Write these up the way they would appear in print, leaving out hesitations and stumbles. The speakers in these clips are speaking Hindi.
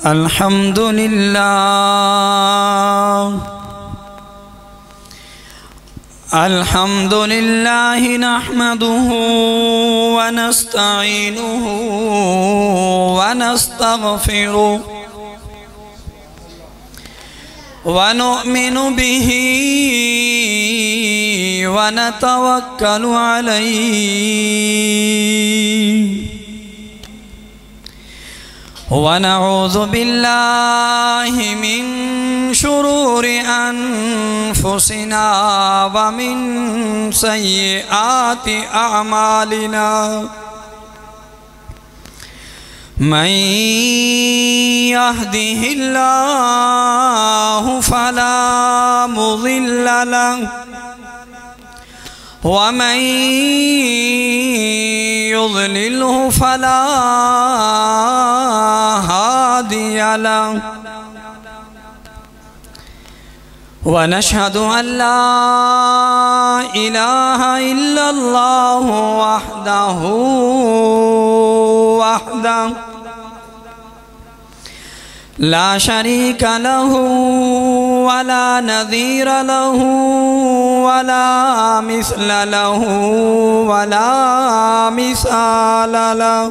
अल्हम्दुलिल्लाह नहमदुहु व नस्तईनुहु व नस्तगफिरुहु व नु'मिनु बिही व नतवक्कलु अलैहि व नऊज़ु बिल्लाहि मिन शुरूरि अनफुसिना व मिन सय्यिआति अअमालिना मन यहदिहिल्लाहु फला मुज़िल्ल लहु व मन युज़लिल्हु फला हादिय लहु व नशहदु अन ला इलाहा इल्लल्लाहु वहदहु ला शरीक लहु वला नज़ीर लहु वला मिस्ल लहु वला मिसाल लहु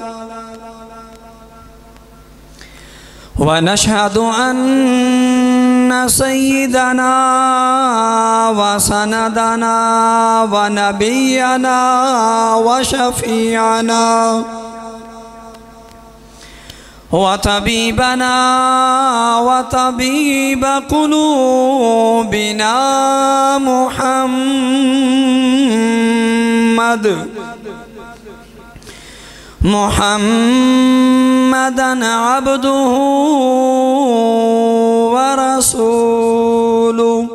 व नशहदु अन्न सय्यदना व सनदना व नबियना व शफीअना व तबीबना व तबीब कुलूबिना मुहम्मदन अब्दुहु व रसूलुहु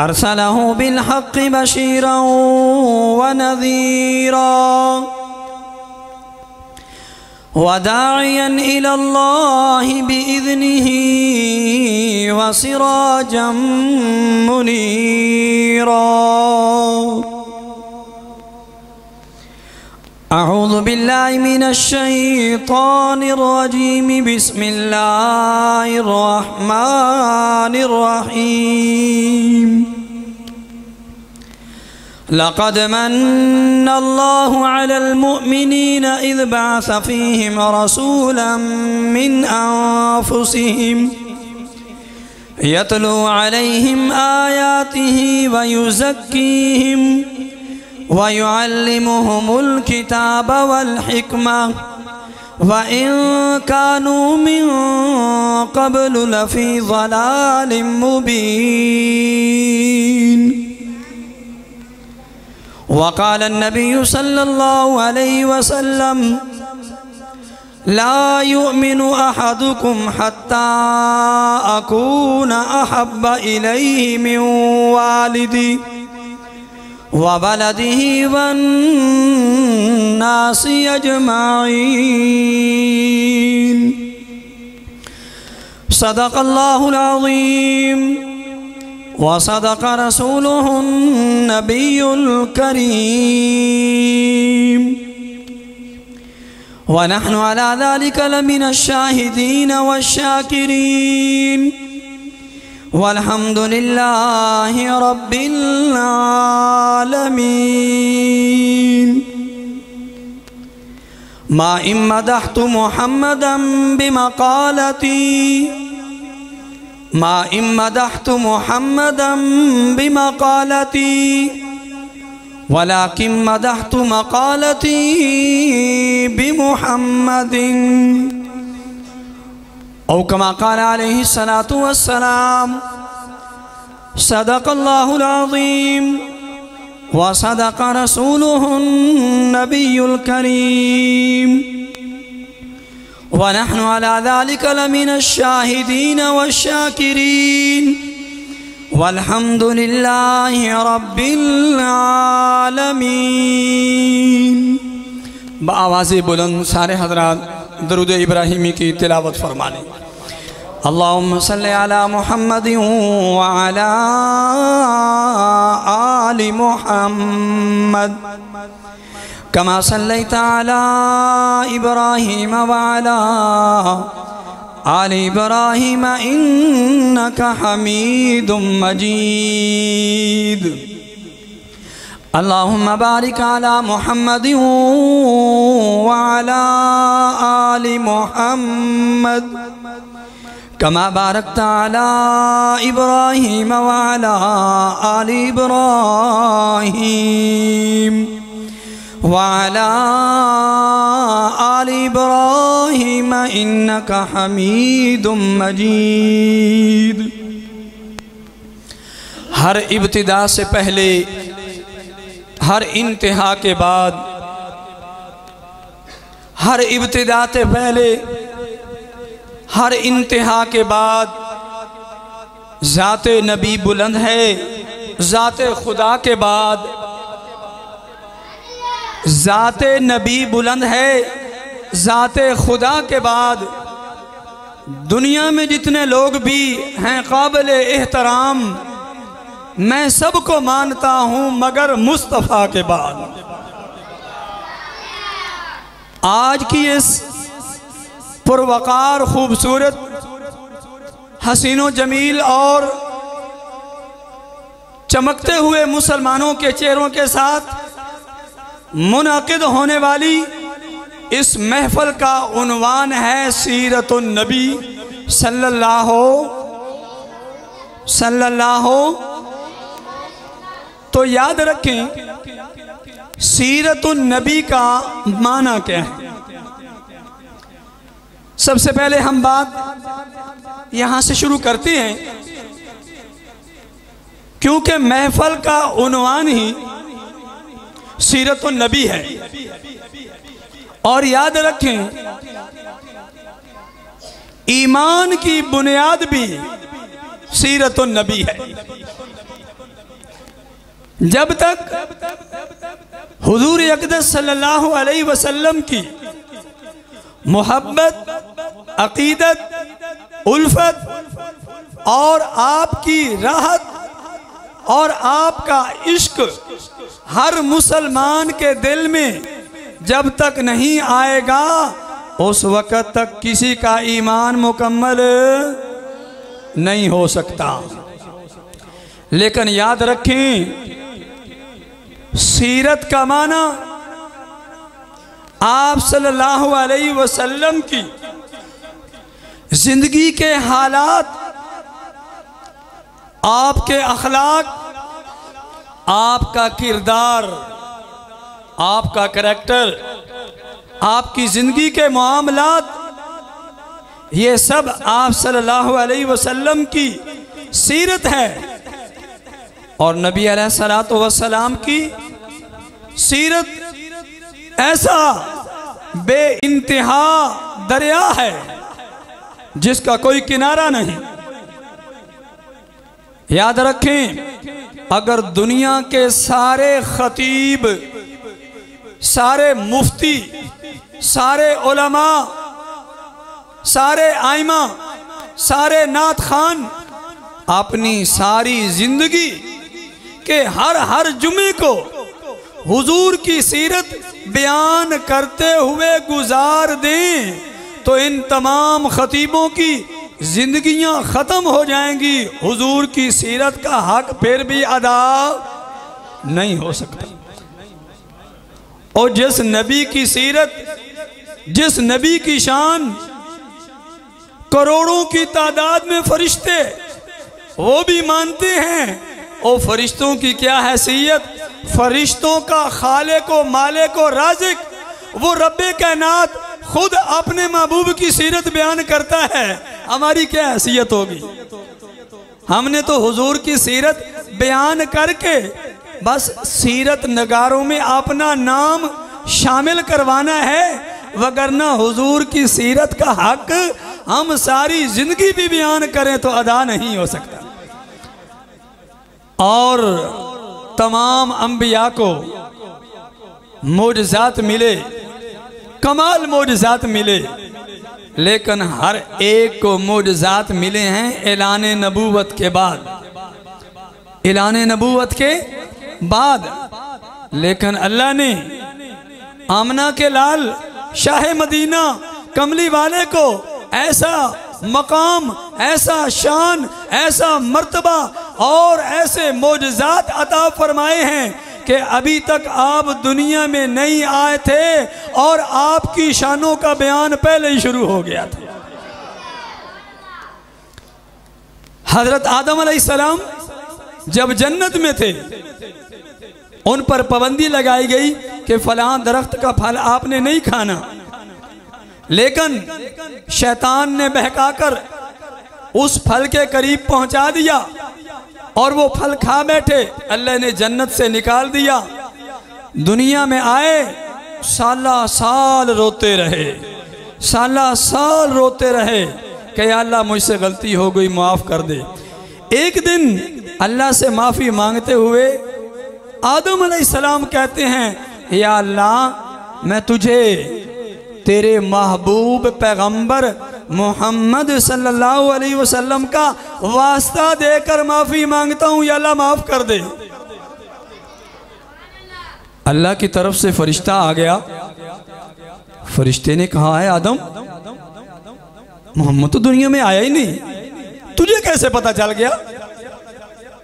अरसलहु बिलहक़्क़ि बशीरन व नज़ीरा व दाइयन इलल्लाहि बिइज़निहि व सिराजम मुनीरा अऊज़ु बिल्लाहि मिनश शैतानिर रजीम बिस्मिल्लाहिर रहमानिर रहीम लक़द मन्नल्लाहु अलल मुअमिनीन इज़ बअस फ़ीहिम रसूलन मिन अनफ़ुसिहिम यतलू अलैहिम आयातिहि व युज़क्कीहिम व युअल्लिमुहुमुल किताब वल हिकमा व इन कानू मिन क़ब्लु लफ़ी ज़लालिम मुबीन वक़ाल अन्नबिय्यु सल्लल्लाहु अलैहि वसल्लम ला युमिनु अहदुकुम हत्ता अकून अहब्ब इलैहि मिन वालिदी व वलदिही वन्नासि अजमाईन सदक़ल्लाहुल अज़ीम व सदक़ रसूलुहुन नबियुल करीम व नहनु अला ज़ालिका लमिनश शाहिदीन वश्शाकिरीन वल्हम्दुलिल्लाहि रब्बिल आलमीन मा इन मदहतु मुहम्मदन बिमक़ालती मा इन मदहतु मुहम्मदन बिमक़ालती वलाकिन मदहतु मक़ालती बिमुहम्मदिन औ कमा क़ाल अलैहिस्सलातु वस्सलाम सदक़ल्लाहुल अज़ीम व सदक़ रसूलुहुन नबियुल करीम व नहनु अला ज़ालिका लमिनश शाहिदीन वश्शाकिरीन वल्हम्दुलिल्लाहि रब्बिल आलमीन। बाआवाज़े बुलंद सारे हज़रात दरूद इब्राहिमी की तिलावत फरमाने। अल्लाहुम्मा सल्लि अला मुहम्मदिन व अला आलि मुहम्मद कमा सल्लैता अला इब्राहीम व अला आलि इब्राहीम इन्नका हमीदुम मजीद। अल्लाहुम्मा बारिक अला मुहम्मदिन व अला आलि मुहम्मद कमा बारकता अला इब्राहीम व अला आलि इब्राहीम व अला आलि इब्राहीम इन्नका हमीदुम मजीद। हर इब्तिदा से पहले, हर इंतहा के बाद, हर इब्तिदा से पहले, हर इंतहा के बाद ज़ाते नबी बुलंद है। ज़ाते खुदा के बाद ज़ाते नबी बुलंद है। ज़ाते खुदा के बाद दुनिया में जितने लोग भी हैं काबिल एहतराम, मैं सबको मानता हूँ मगर मुस्तफ़ा के बाद। आज की इस पुरवकार खूबसूरत हसीनो जमील और चमकते हुए मुसलमानों के चेहरों के साथ मुनाकिद होने वाली इस महफल का उन्वान है सीरतुन नबी सल्लल्लाहु। तो याद रखें सीरतुन नबी का माना क्या है। सबसे पहले हम बात यहां से शुरू करते हैं क्योंकि महफल का उन्वान ही सीरतुन नबी है। और याद रखें ईमान की बुनियाद भी सीरतुन नबी है। जब तक हुजूर अक़दस सल्लल्लाहु अलैहि वसल्लम की मोहब्बत, अकीदत, उल्फत और आपकी राहत और आपका इश्क हर मुसलमान के दिल में जब तक नहीं आएगा उस वक़्त तक किसी का ईमान मुकम्मल नहीं हो सकता। लेकिन याद रखें सीरत का माना आप सल्लल्लाहु अलैहि वसल्लम की जिंदगी के हालात, आपके अखलाक, आपका किरदार, आपका करैक्टर, आपकी जिंदगी के मामलात, ये सब आप सल्लल्लाहु अलैहि वसल्लम की सीरत है। और नबी अलैहिस्सलातु वस्सलाम की सीरत ऐसा बेइंतहा दरिया है जिसका कोई किनारा नहीं। याद रखें अगर दुनिया के सारे खतीब, सारे मुफ्ती, सारे उलमा, सारे आइमा, सारे नात खान अपनी सारी जिंदगी के हर जुमे को हुजूर की सीरत बयान करते हुए गुजार दें तो इन तमाम खतीबों की जिंदगियां ख़त्म हो जाएंगी। हुजूर की सीरत का हक फिर भी अदा नहीं हो सकता। और जिस नबी की सीरत, जिस नबी की शान, करोड़ों की तादाद में फरिश्ते वो भी मानते हैं। और फरिश्तों की क्या हैसियत, फरिश्तों का खालिक व मालिक व राज़िक वो रब्बे कायनात खुद अपने महबूब की सीरत बयान करता है। हमारी क्या हैसियत होगी। हमने तो हुजूर की सीरत बयान करके बस सीरत नगारों में अपना नाम शामिल करवाना है, वगरना हुजूर की सीरत का हक हम सारी जिंदगी भी बयान करें तो अदा नहीं हो सकता। और तमाम अंबिया को मोजज़ात मिले, कमाल मोजज़ात मिले, लेकिन हर एक को मोजज़ात मिले हैं ऐलान नबूवत के बाद, ऐलान नबूवत के बाद। लेकिन अल्लाह ने आमना के लाल शाह मदीना कमली वाले को ऐसा मकाम, ऐसा शान, ऐसा मर्तबा और ऐसे मोजज़ात अता फरमाए हैं कि अभी तक आप दुनिया में नहीं आए थे और आपकी शानों का बयान पहले ही शुरू हो गया था। हजरत आदम अलैहिस्सलाम जब जन्नत में थे, उन पर पाबंदी लगाई गई कि फलां दरख्त का फल आपने नहीं खाना, लेकिन शैतान ने बहकाकर उस फल के करीब पहुंचा दिया और वो फल खा बैठे। अल्लाह ने जन्नत से निकाल दिया। दुनिया में आए, साला साल रोते रहे, साला साल रोते रहे कि या अल्लाह मुझसे गलती हो गई, माफ़ कर दे। एक दिन अल्लाह से माफ़ी मांगते हुए आदम अलैहिस्सलाम कहते हैं, या अल्लाह मैं तुझे तेरे महबूब पैगंबर मोहम्मद सल्लल्लाहु अलैहि वसल्लम का वास्ता देकर माफ़ी मांगता हूँ, या अल्लाह माफ़ कर दे। अल्लाह की तरफ से फरिश्ता आ गया। फरिश्ते ने कहा, है आदम, मोहम्मद तो दुनिया में आया ही नहीं, तुझे कैसे पता चल गया?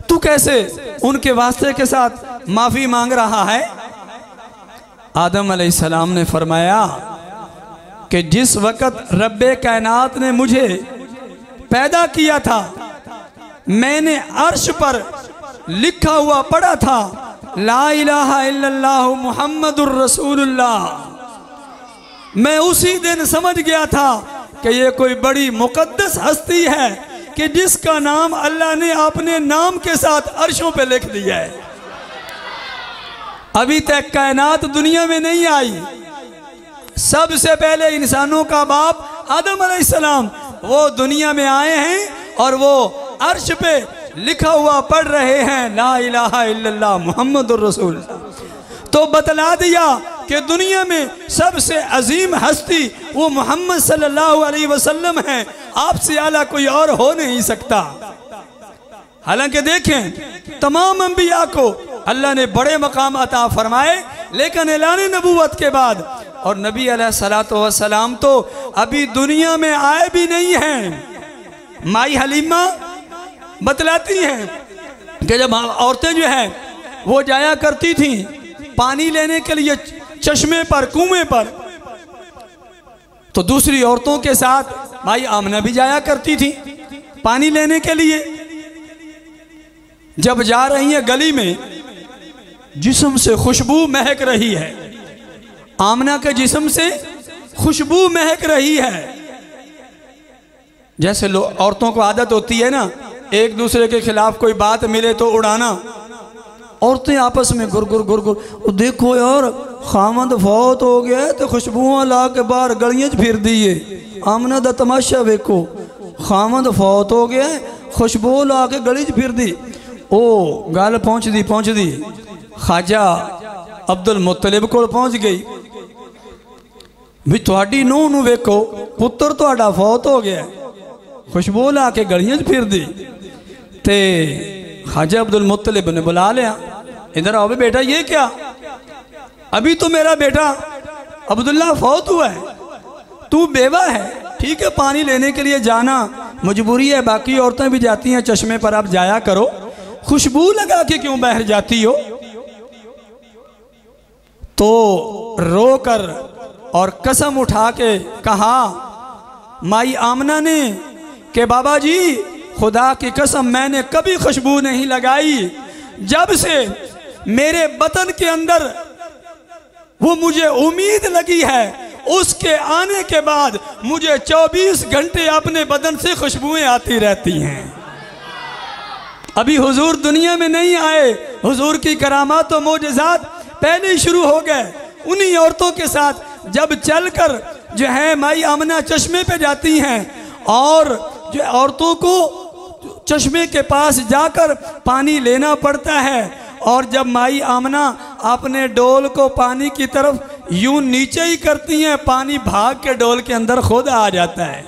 तू कैसे उनके वास्ते के साथ माफ़ी मांग रहा है? आदम अलैहिस्सलाम ने फरमाया कि जिस वक़्त रब्बे कायनात ने मुझे पैदा किया था, मैंने अर्श पर लिखा हुआ पढ़ा था, ला इलाहा इल्लल्लाहु मुहम्मदुर रसूलुल्लाह। मैं उसी दिन समझ गया था कि ये कोई बड़ी मुकद्दस हस्ती है कि जिसका नाम अल्लाह ने अपने नाम के साथ अर्शों पे लिख दिया है। अभी तक कायनात दुनिया में नहीं आई। सबसे पहले इंसानों का बाप आदम अलैहिस्सलाम वो दुनिया में आए हैं और वो अर्श पे लिखा हुआ पढ़ रहे हैं, ला इलाहा इल्लल्लाह मुहम्मदुर रसूलुल्लाह। तो बतला दिया कि दुनिया में सबसे अजीम हस्ती वो मोहम्मद सल्लल्लाहु अलैहि वसल्लम है, आपसे आला कोई और हो नहीं सकता। हालांकि देखें, तमाम अंबिया को अल्लाह ने बड़े मकाम अता फरमाए, लेकिन ऐलान नबूवत के बाद और नबी अलैहिस्सलातु वस्सलाम तो अभी दुनिया में आए भी नहीं हैं। माई हलीमा बतलाती हैं कि जब औरतें जो हैं वो जाया करती थीं पानी लेने के लिए चश्मे पर, कुएं पर, तो दूसरी औरतों के साथ माई आमना भी जाया करती थी पानी लेने के लिए। जब जा रही है गली में, जिस्म से खुशबू महक रही है, आमना के जिस्म से खुशबू महक रही है। जैसे औरतों को आदत होती है ना, एक दूसरे के खिलाफ कोई बात मिले तो उड़ाना। औरतें आपस में गुरगुर गुरगुर, देखो यार खामद फौत हो गया है तो खुशबुआं ला के बाहर गलियां फिर दिए। आमना दा तमाशा वेखो, खामद फौत हो गया है, खुशबू ला के गली च फिर दी। ओ गल पहुंचदी ख्वाजा अब्दुल मुत्तलिब को पहुंच गई भी तुहाडी नूह नूं वेखो, पुत्र तुहाडा फौत हो गया, खुशबू ला के गलियां फिर दी। ते ख्वाजा अब्दुल मुत्तलिब ने बुला लिया, इधर आओ बेटा, ये क्या? अभी तो मेरा बेटा अब्दुल्ला फौत हुआ है, तू बेवा है, ठीक है पानी लेने के लिए जाना मजबूरी है, बाकी औरतें भी जाती हैं चश्मे पर, आप जाया करो, खुशबू लगा के क्यों बाहर जाती हो? तो रोकर और कसम उठा के कहा माई आमना ने कि बाबा जी खुदा की कसम मैंने कभी खुशबू नहीं लगाई, जब से मेरे बदन के अंदर वो मुझे उम्मीद लगी है, उसके आने के बाद मुझे 24 घंटे अपने बदन से खुशबुएं आती रहती हैं। अभी हुजूर दुनिया में नहीं आए, हुजूर की करामात और मोजज़ात पहले ही शुरू हो गए। उन्हीं औरतों के साथ जब चलकर जो है माई आमना चश्मे पे जाती हैं और जो औरतों को चश्मे के पास जाकर पानी लेना पड़ता है, और जब माई आमना अपने डोल को पानी की तरफ यूं नीचे ही करती हैं, पानी भाग के डोल के अंदर खुद आ जाता है।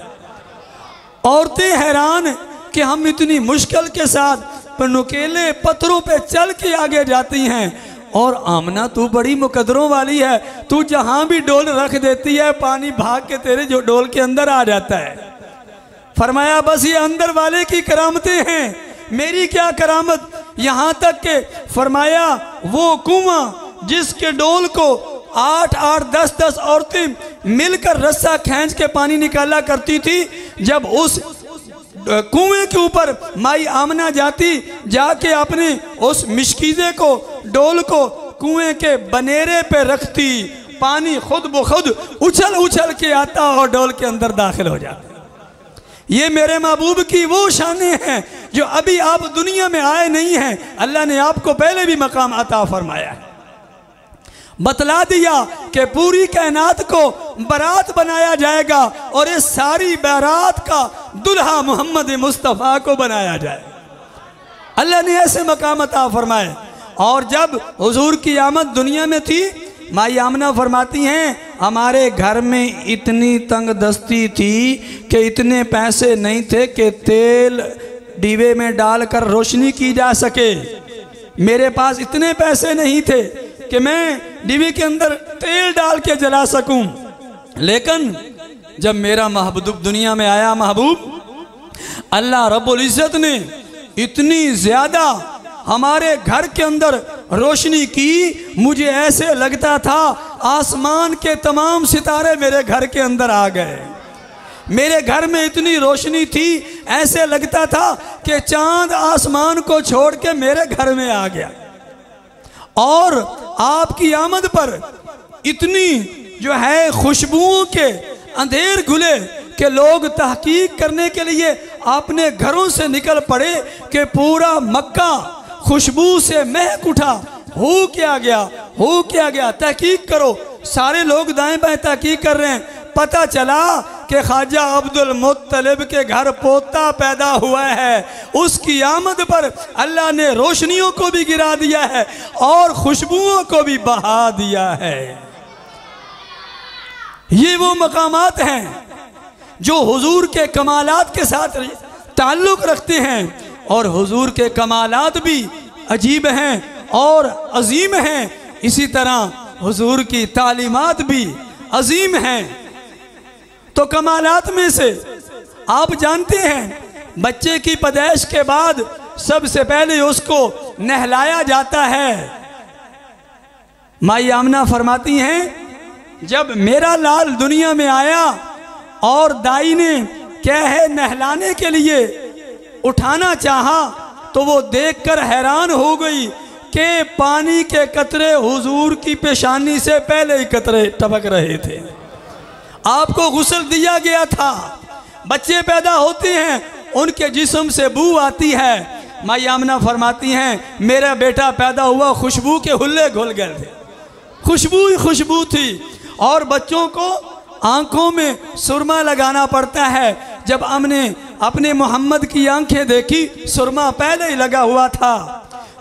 औरतें हैरान कि हम इतनी मुश्किल के साथ नुकीले पत्थरों पे चल के आगे जाती हैं, और आमना तू बड़ी मुकद्दरों वाली है, तू जहां भी डोल रख देती है पानी भाग के तेरे जो डोल के अंदर आ जाता है। फरमाया बस ये अंदर वाले की करामतें हैं, मेरी क्या करामत। यहां तक के फरमाया वो कुआं जिसके डोल को 8-8, 10-10 औरतें मिलकर रस्सा खींच के पानी निकाला करती थी, जब उस कुएं के ऊपर माई आमना जाती, जाके अपने उस मिशकीज़े को, डोल को कुएं के बनेरे पे रखती, पानी खुद ब खुद उछल उछल के आता और डोल के अंदर दाखिल हो जाता। ये मेरे महबूब की वो शानें हैं जो अभी आप दुनिया में आए नहीं हैं, अल्लाह ने आपको पहले भी मकाम अता फरमाया है। बतला दिया कि पूरी कायनात को बारात बनाया जाएगा और इस सारी बारात का दुल्हा मोहम्मद मुस्तफ़ा को बनाया जाए। अल्लाह ने ऐसे मकाम अता फरमाए। और जब हुजूर की आमद दुनिया में थी, माई आमना फरमाती हैं हमारे घर में इतनी तंग दस्ती थी कि इतने पैसे नहीं थे कि तेल डीवे में डालकर रोशनी की जा सके। मेरे पास इतने पैसे नहीं थे कि मैं डीवी के अंदर तेल डाल के जला सकूं। लेकिन जब मेरा महबूब दुनिया में आया, महबूब अल्लाह रब्बुल इज़्ज़त ने इतनी ज़्यादा हमारे घर के अंदर रोशनी की, मुझे ऐसे लगता था आसमान के तमाम सितारे मेरे घर के अंदर आ गए। मेरे घर में इतनी रोशनी थी, ऐसे लगता था कि चांद आसमान को छोड़ के मेरे घर में आ गया। और आपकी आमद पर इतनी जो है खुशबुओं के अंधेर घुले कि लोग तहकीक करने के लिए अपने घरों से निकल पड़े कि पूरा मक्का खुशबू से महक उठा। हो क्या गया, तहकीक करो। सारे लोग दाएं बाएं तहकीक कर रहे हैं। पता चला कि ख्वाजा अब्दुल मुत्तलिब के घर पोता पैदा हुआ है। उसकी आमद पर अल्लाह ने रोशनियों को भी गिरा दिया है और खुशबुओं को भी बहा दिया है। ये वो मकामात हैं जो हुजूर के कमालात के साथ ताल्लुक़ रखते हैं, और हुजूर के कमालात भी अजीब हैं और अजीम हैं। इसी तरह हुजूर की तालीमात भी अजीम हैं। तो कमालात में से आप जानते हैं, बच्चे की पैदाइश के बाद सबसे पहले उसको नहलाया जाता है। माई आमना फरमाती हैं जब मेरा लाल दुनिया में आया और दाई ने क्या है नहलाने के लिए उठाना चाहा, तो वो देखकर हैरान हो गई कि पानी के कतरे हुजूर की पेशानी से पहले ही कतरे टपक रहे थे। आपको गुस्ल दिया गया था। बच्चे पैदा होते हैं, उनके जिस्म से बू आती है। माई आमना फरमाती हैं मेरा बेटा पैदा हुआ, खुशबू के हुल्ले घुल गए थे, खुशबू ही खुशबू थी। और बच्चों को आंखों में सुरमा लगाना पड़ता है। जब हमने अपने मोहम्मद की आंखें देखी, सुरमा पहले ही लगा हुआ था।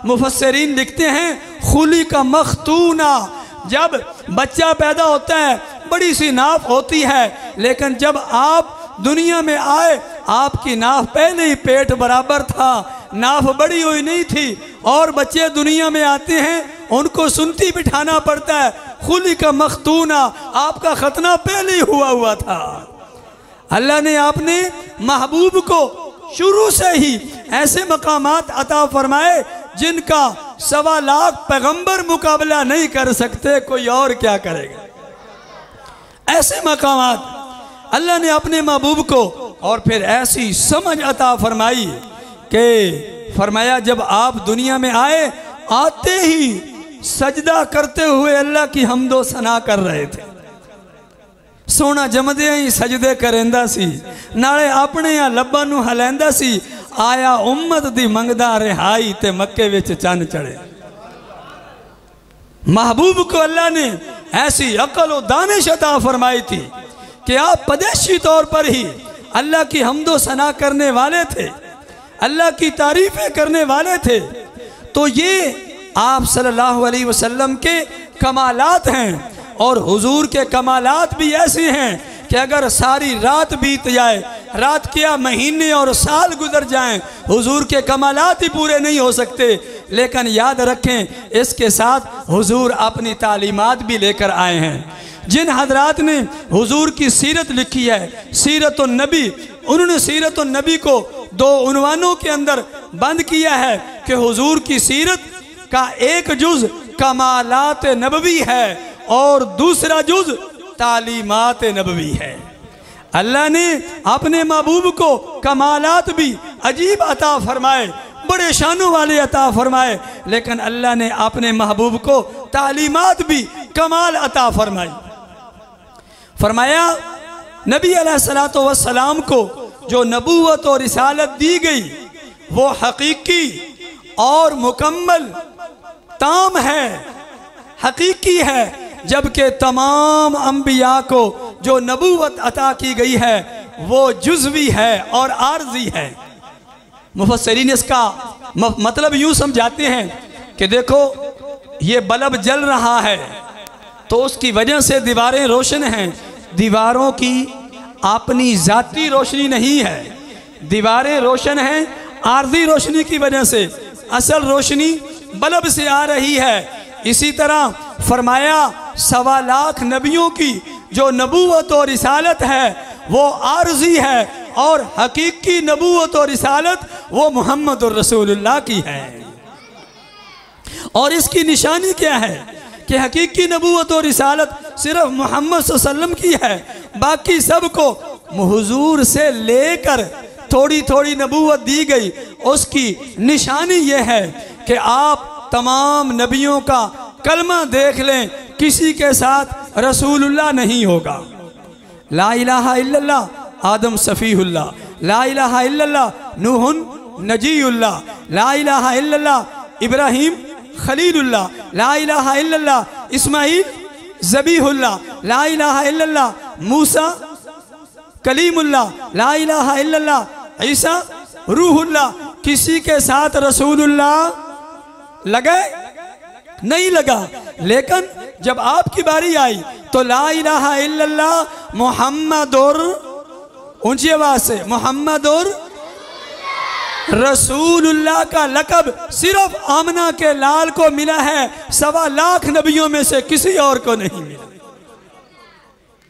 मुफस्सिरीन लिखते हैं खुली का मखतूना, जब बच्चा पैदा होता है बड़ी सी नाफ होती है, लेकिन जब आप दुनिया में आए आपकी नाफ पहले ही पेट बराबर था, नाफ बड़ी हुई नहीं थी। और बच्चे दुनिया में आते हैं, उनको सुनती बिठाना पड़ता है। खुली का मखतूना, आपका खतना पहले ही हुआ था। अल्लाह ने आपने महबूब को शुरू से ही ऐसे मकामात अता फरमाए जिनका 1.25 लाख पैगंबर मुकाबला नहीं कर सकते, कोई और क्या करेगा। ऐसे मकामात अल्लाह ने अपने महबूब को, और फिर ऐसी समझ अता फरमाई कि फरमाया जब आप दुनिया में आए, आते ही सजदा करते हुए अल्लाह की हम्दो सना कर रहे थे। सोना जमदे ही सजदे करेंदा सी, नाले अपने या लब्बां नूं हलैंदा सी। आया उम्मत दी मंगदा रिहाई ते मक्के विच चंद चढ़े। महबूब को अल्लाह ने ऐसी अकल और दानिश अता फरमाई थी कि आप पदेशी तौर पर ही अल्लाह की हम्दो सना करने वाले थे, अल्लाह की तारीफें करने वाले थे। तो ये आप सल्लल्लाहु अलैहि वसल्लम के कमालात हैं। और हुजूर के कमालात भी ऐसे हैं कि अगर सारी रात बीत जाए, रात क्या महीने और साल गुजर जाएं, हुजूर के कमालात ही पूरे नहीं हो सकते। लेकिन याद रखें, इसके साथ हुजूर अपनी तालीमात भी लेकर आए हैं। जिन हजरात ने हुजूर की सीरत लिखी है, सीरत नबी, उन्होंने सीरत नबी को दो उन्वानों के अंदर बंद किया है कि हुजूर की सीरत का एक जुज कमालात नबवी है और दूसरा जुज तालीमात नबवी है। अल्लाह ने अपने महबूब को कमालात भी अजीब अता फरमाए, बड़े शानों वाले अता फरमाए, लेकिन अल्लाह ने अपने महबूब को तालीमात भी कमाल अता फरमाई। फरमाया नबी अलैहिस्सलातु वस्सलाम को जो नबूवत और रिसालत दी गई वो हकीकी और मुकम्मल ताम है, हकीकी है, जबकि तमाम अंबिया को जो नबूवत अता की गई है वो जुज़वी है और आर्जी है। मुफस्सिरीन इसका मतलब यूँ समझाते हैं कि देखो ये बल्ब जल रहा है तो उसकी वजह से दीवारें रोशन हैं। दीवारों की अपनी ज़ाती रोशनी नहीं है, दीवारें रोशन हैं आर्जी रोशनी की वजह से, असल रोशनी बल्ब से आ रही है। इसी तरह फरमाया 1.25 लाख नबियों की जो नबूवत और रिसालत है वो आर्जी है और हकीकी नबूवत और रिसालत वो मुहम्मदुर रसूलुल्लाह की है। और इसकी निशानी क्या है कि हकीकी नबूवत और रिसालत सिर्फ मोहम्मद सल्लल्लाहु अलैहि वसल्लम की है, बाकी सबको हुजूर से लेकर थोड़ी थोड़ी नबूवत दी गई। उसकी निशानी यह है कि आप तमाम नबियों का कलमा देख लें, किसी के साथ रसूलुल्लाह नहीं होगा। ला इलाहा इल्लल्लाह आदम सफ़ीहुल्लाह, ला इलाहा इल्लल्लाह नूहुन नजीयुल्लाह, ला इलाहा इल्लल्लाह इब्राहीम खलीलुल्लाह, ला इलाहा इल्लल्लाह इस्माईल ज़बीहुल्लाह, ला इलाहा इल्लल्लाह मूसा कलीमुल्लाह, ला इलाहा इल्लल्लाह ईसा रूहुल्लाह। किसी के साथ रसूलुल्लाह लगे नहीं लगा, लेकिन जब आपकी बारी आई तो ला इलाहा इल्लल्लाह मुहम्मदुर, ऊंची आवाज से मुहम्मदुर रसूलुल्लाह का लक़ब सिर्फ आमना के लाल को मिला है, 1.25 लाख नबियों में से किसी और को नहीं मिला।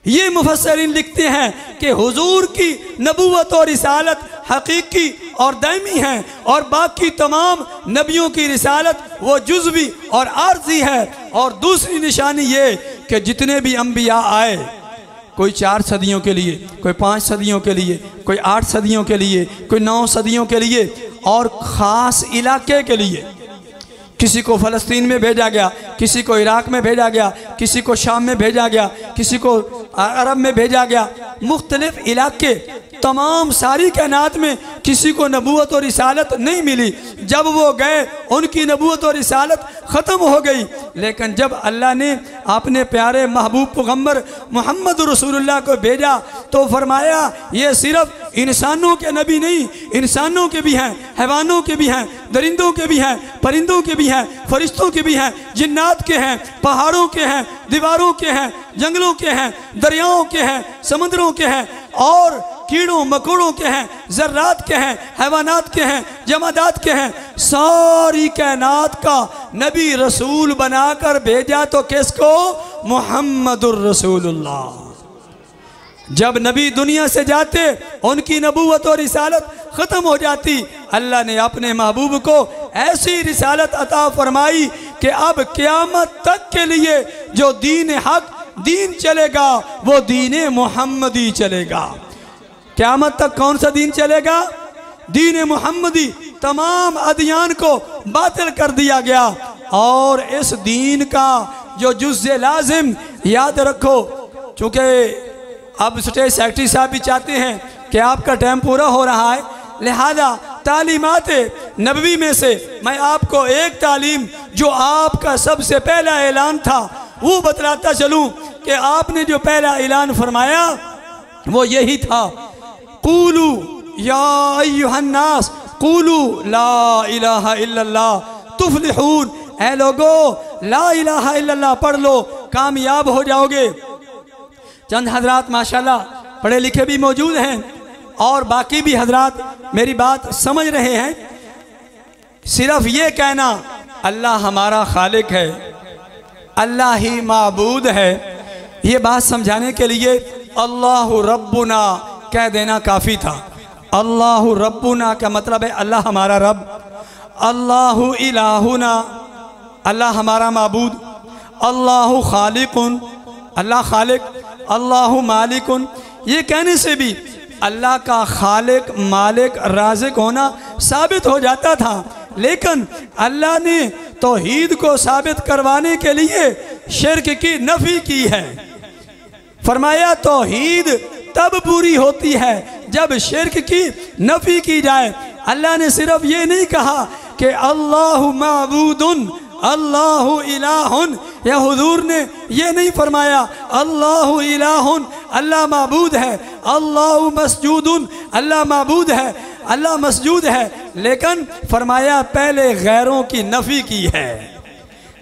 ये मुफस्सिरीन लिखते हैं कि हुजूर की नबूवत और रिसालत हकीकी और दायमी है और बाकी तमाम नबियों की रिसालत वो जुज़वी और आर्जी है। और दूसरी निशानी ये कि जितने भी अंबिया आए, कोई 4 सदियों के लिए, कोई 5 सदियों के लिए, कोई 8 सदियों के लिए, कोई 9 सदियों के लिए और ख़ास इलाके के लिए, किसी को फ़लस्तीन में भेजा गया, किसी को इराक़ में भेजा गया, किसी को शाम में भेजा गया, किसी को अरब में भेजा गया, मुख्तलिफ इलाके तमाम सारी कायनात में किसी को नबूवत और रिसालत नहीं मिली। जब वो गए उनकी नबूवत और रिसालत ख़त्म हो गई। लेकिन जब अल्लाह ने अपने प्यारे महबूब पैगम्बर मोहम्मद रसूलुल्लाह को भेजा तो फरमाया ये सिर्फ इंसानों के नबी नहीं, इंसानों के भी हैं, हैवानों के भी हैं, दरिंदों के भी हैं, परिंदों के भी हैं, फरिश्तों के भी हैं, जिन्नात के हैं, पहाड़ों के हैं, दीवारों के हैं, जंगलों के हैं, दरियाओं के हैं, समुद्रों के हैं और कीड़ों मकोड़ों के हैं, ज़र्रात के हैं, हैवानात के हैं, जमादात के हैं। सारी कायनात का नबी रसूल बनाकर भेजा तो किसको? मुहम्मदुर रसूलुल्लाह। जब नबी दुनिया से जाते उनकी नबूवत और रिसालत ख़त्म हो जाती। अल्लाह ने अपने महबूब को ऐसी रिसालत अता फरमाई कि अब क़यामत तक के लिए जो दीन हक दीन चलेगा वो दीन मुहम्मदी चलेगा। क़यामत तक कौन सा दीन चलेगा? दीन मुहम्मदी। तमाम अदियान को बातिल कर दिया गया और इस दीन का जो जुज़् लाजिम याद रखो, चूँकि अब स्टेट सेक्रेटरी साहब भी चाहते हैं कि आपका टाइम पूरा हो रहा है, लिहाजा तालीमात नबवी में से मैं आपको एक तालीम जो आपका सबसे पहला ऐलान था वो बतलाता चलूँ कि आपने जो पहला ऐलान फरमाया वो यही था, क़ूलू या अय्युहन्नास क़ूलू ला इलाहा इल्लल्लाह तुफ़्लिहून। ऐ लोगो ला इलाहा इल्लल्लाह पढ़ लो, कामयाब हो जाओगे। चंद हजरात माशाल्लाह पढ़े लिखे भी मौजूद हैं और बाकी भी हजरात मेरी बात समझ रहे हैं। सिर्फ ये कहना अल्लाह हमारा खालिक है, अल्लाह ही माबूद है, ये बात समझाने के लिए अल्लाहु रब्बुना कह देना काफ़ी था। अल्लाहु रब्बुना का मतलब है अल्लाह हमारा रब, अल्लाहु इलाहुना अल्लाह हमारा माबूद, अल्लाहु खालिकुन अल्लाह खालिक, अल्लाहु मालिकुन। ये कहने से भी अल्लाह का खालिक मालिक राज़िक होना साबित हो जाता था, लेकिन अल्लाह ने तौहीद को साबित करवाने के लिए शिर्क की नफ़ी की है। फरमाया तौहीद तब पूरी होती है जब शिर्क की नफ़ी की जाए। अल्लाह ने सिर्फ ये नहीं कहा कि अल्लाहु माबूदुन अल्लाहु इलाहुन, या हुजूर ने ये नहीं फरमाया अल्लाहु इलाहुन अल्लाह माबूद है, अल्लाहु मसजूदुन अल्लाह माबूद है, अल्लाह मसजूद है, लेकिन फरमाया पहले गैरों की नफ़ी की है।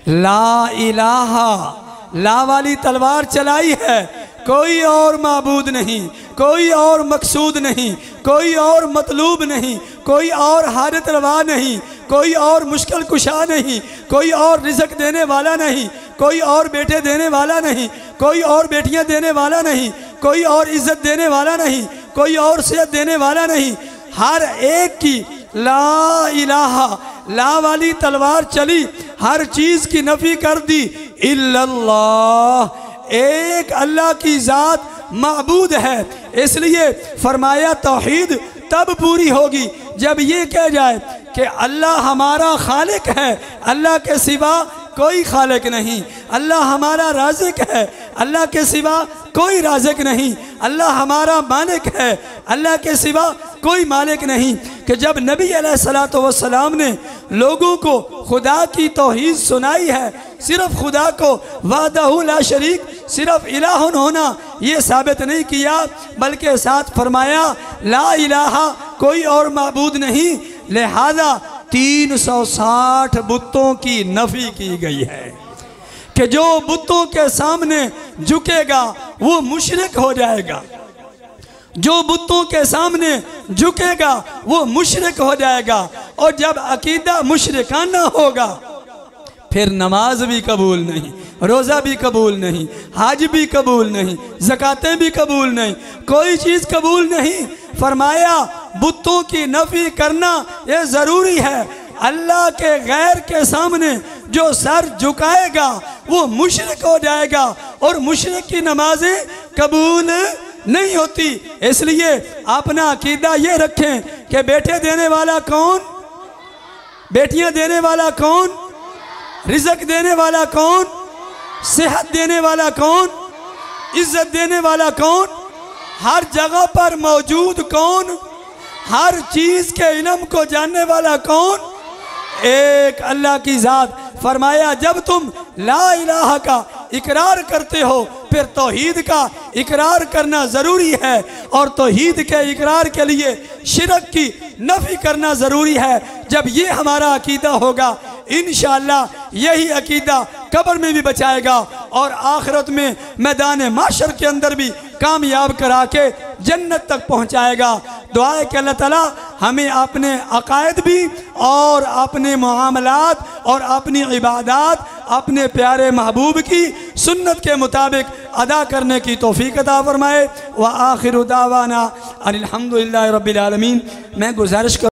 ला इलाहा ला वाली तलवार चलाई है, कोई और माबूद नहीं, कोई और मकसूद नहीं, कोई और मतलूब नहीं, कोई और हाजत रवा नहीं, कोई और मुश्किल कुशा नहीं, कोई और रिज़्क़ देने वाला नहीं, कोई और बेटे देने वाला नहीं, कोई और बेटियां देने वाला नहीं, कोई और इज़्ज़त देने वाला नहीं, कोई और सेहत देने वाला नहीं। हर एक की ला इलाहा ला वाली तलवार चली, हर चीज़ की नफ़ी कर दी। इल्लल्लाह एक अल्लाह की ज़ात माबूद है। इसलिए फरमाया तौहीद तब पूरी होगी जब ये कह जाए कि अल्लाह हमारा खालिक है, अल्लाह के सिवा कोई खालिक नहीं, अल्लाह हमारा राज़िक है, अल्लाह के सिवा कोई राज़िक नहीं, अल्लाह हमारा मालिक है, अल्लाह के सिवा कोई मालिक नहीं। कि जब नबी अलैहिस्सलातु वस्सलाम ने लोगों को खुदा की तौहीद सुनाई है, सिर्फ खुदा को वहदहु ला शरीक सिर्फ इलाहुन होना ये साबित नहीं किया, बल्कि साथ फरमाया ला इलाहा कोई और माबूद नहीं, लिहाजा 360 बुतों की नफ़ी की गई है कि जो बुतों के सामने झुकेगा वो मुशरिक हो जाएगा, जो बुतों के सामने झुकेगा वो मुशरिक हो जाएगा। और जब अकीदा मुशरिकाना होगा फिर नमाज भी कबूल नहीं, रोज़ा भी कबूल नहीं, हज भी कबूल नहीं, ज़कातें भी कबूल नहीं, कोई चीज़ कबूल नहीं। फरमाया बुतों की नफ़ी करना ये ज़रूरी है। अल्लाह के गैर के सामने जो सर झुकाएगा वो मुशरिक हो जाएगा और मुशरिक की नमाजें कबूल नहीं होती। इसलिए अपना अकीदा ये रखें कि बेटे देने वाला कौन, बेटियां देने वाला कौन, रिज़्क़ देने वाला कौन, सेहत देने वाला कौन, इज्जत देने वाला कौन, हर जगह पर मौजूद कौन, हर चीज़ के इल्म को जानने वाला कौन, एक अल्लाह की ज़ात। फरमाया जब तुम ला इलाहा का इकरार करते हो फिर तौहीद का इकरार करना ज़रूरी है, और तौहीद के इकरार के लिए शिरक की नफ़ी करना ज़रूरी है। जब ये हमारा अकीदा होगा इंशाअल्लाह यही अकीदा कब्र में भी बचाएगा और आखिरत में मैदान माशर के अंदर भी कामयाब करा के जन्नत तक पहुँचाएगा। दुआ है कि अल्लाह ताला हमें अपने अकायद भी और अपने मुआमलात और अपनी इबादात अपने प्यारे महबूब की सुन्नत के मुताबिक अदा करने की तौफीक अता फरमाए। व आखिरु दावाना अनिल हम्दुलिल्लाहि रब्बिल आलमीन। मैं गुजारिश कर